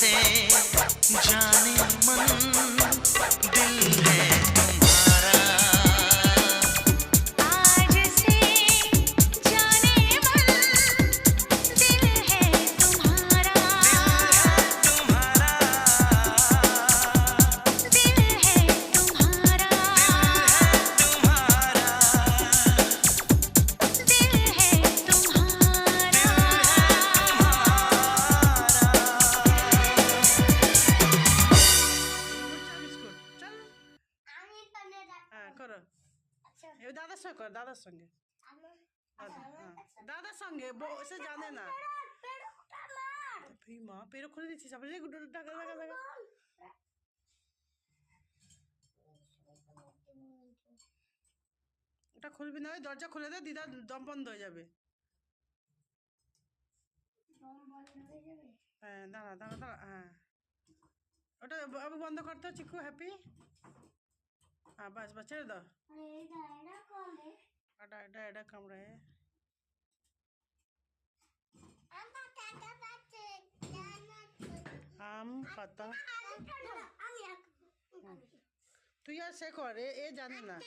से जाने मन दिल है तुम्हारा आज से जाने मन दिल है तुम्हारा दिल है तुम्हारा दिल है तुम्हारा করো এ দাদার সঙ্গে কর দাদার সঙ্গে দাদার সঙ্গে সে জানে না মা পেরো খুলে দিচ্ছিস আবার টাকা টাকা টাকা ওটা খুলবি না ওই দরজা খুলে দে দিদা দম বন্ধ হয়ে যাবে হ্যাঁ দাঁড়া দাঁড়া দাঁড়া হ্যাঁ ওটা আবার বন্ধ করতে চিকু হ্যাপি हाँ बस बस ছেড়ে দাও এটা এটা এটা কামড়ায় আম পাতা তুই আর সে কর এ জানে না